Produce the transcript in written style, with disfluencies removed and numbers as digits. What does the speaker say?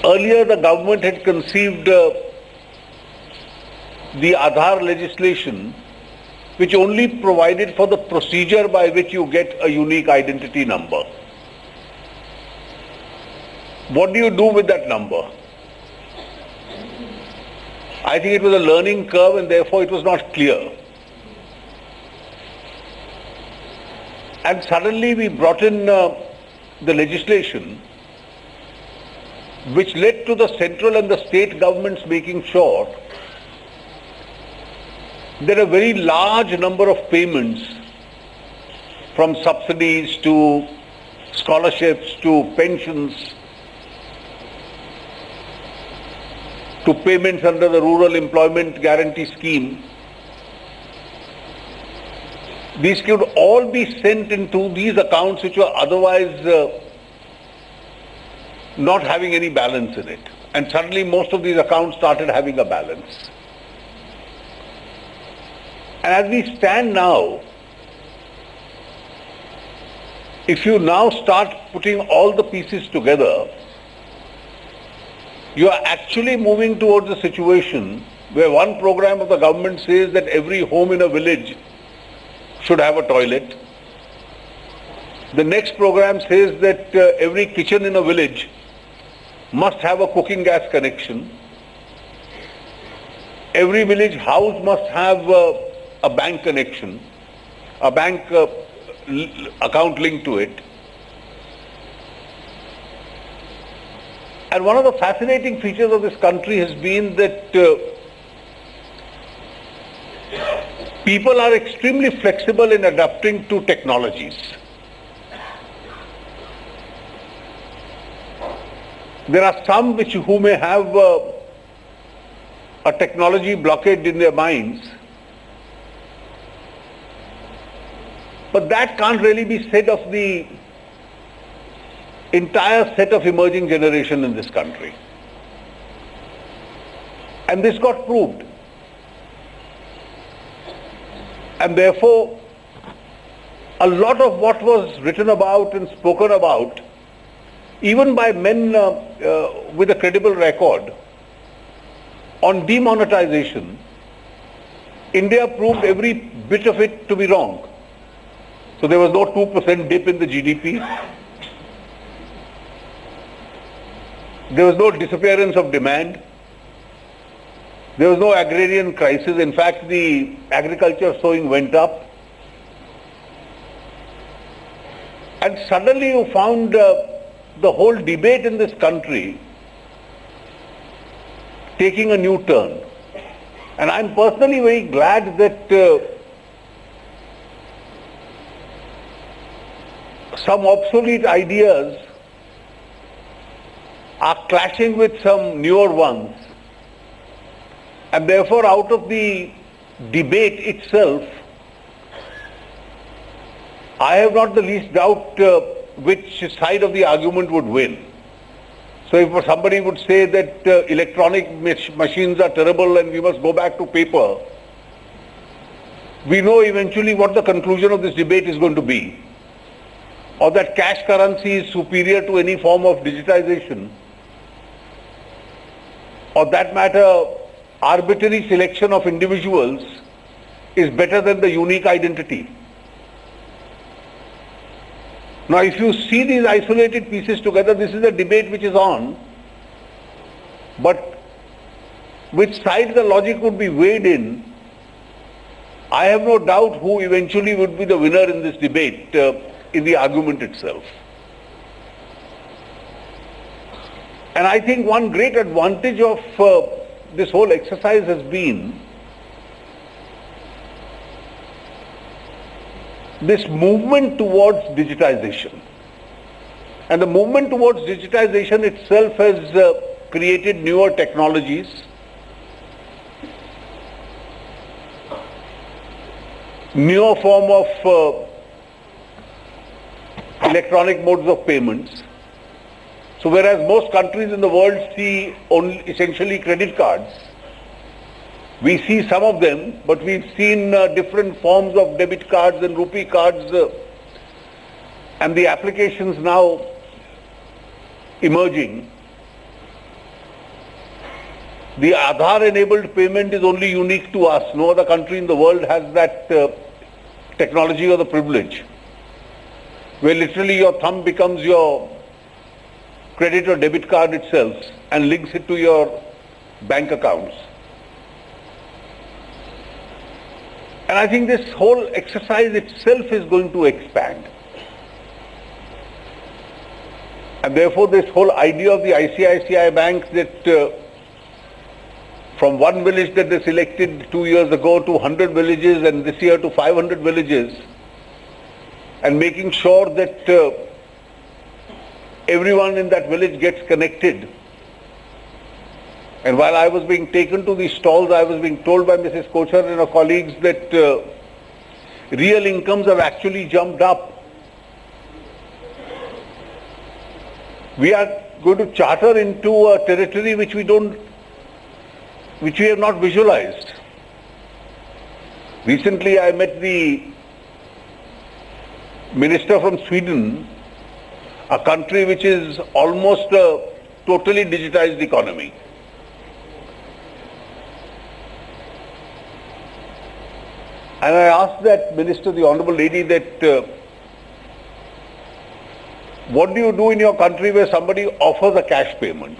Earlier, the government had conceived the Aadhaar legislation, which only provided for the procedure by which you get a unique identity number. What do you do with that number? I think it was a learning curve and therefore it was not clear. And suddenly we brought in the legislation which led to the central and the state governments making sure that a very large number of payments, from subsidies to scholarships to pensions to payments under the Rural Employment Guarantee Scheme, these could all be sent into these accounts which were otherwise not having any balance in it. And suddenly most of these accounts started having a balance. And as we stand now, if you now start putting all the pieces together, you are actually moving towards a situation where one program of the government says that every home in a village should have a toilet. The next program says that every kitchen in a village must have a cooking gas connection. Every village house must have a bank connection, a bank account linked to it. And one of the fascinating features of this country has been that people are extremely flexible in adapting to technologies. There are some who may have a technology blockade in their minds, but that can't really be said of the entire set of emerging generation in this country. And this got proved. And therefore, a lot of what was written about and spoken about, even by men with a credible record, on demonetization, India proved every bit of it to be wrong. So there was no 2% dip in the GDP. There was no disappearance of demand. There was no agrarian crisis. In fact, the agriculture sowing went up. And suddenly you found the whole debate in this country taking a new turn. And I'm personally very glad that some obsolete ideas are clashing with some newer ones. And therefore, out of the debate itself, I have not the least doubt which side of the argument would win. So if somebody would say that electronic machines are terrible and we must go back to paper, we know eventually what the conclusion of this debate is going to be. Or that cash currency is superior to any form of digitization. Or that matter, arbitrary selection of individuals is better than the unique identity. Now, if you see these isolated pieces together, this is a debate which is on, but which side the logic would be weighed in, I have no doubt who eventually would be the winner in this debate, in the argument itself. And I think one great advantage of this whole exercise has been this movement towards digitization. And the movement towards digitization itself has created newer technologies, newer form of electronic modes of payments. So whereas most countries in the world see only essentially credit cards, we see some of them, but we've seen different forms of debit cards and rupee cards and the applications now emerging. The Aadhaar-enabled payment is only unique to us. No other country in the world has that technology or the privilege, where literally your thumb becomes your credit or debit card itself and links it to your bank accounts. And I think this whole exercise itself is going to expand. And therefore this whole idea of the ICICI Bank that from one village that they selected 2 years ago to 100 villages and this year to 500 villages, and making sure that everyone in that village gets connected. And while I was being taken to these stalls, I was being told by Mrs. Kochar and her colleagues that real incomes have actually jumped up. We are going to charter into a territory which we have not visualized. Recently I met the minister from Sweden, a country which is almost a totally digitized economy. And I asked that minister, the honorable lady, that what do you do in your country where somebody offers a cash payment?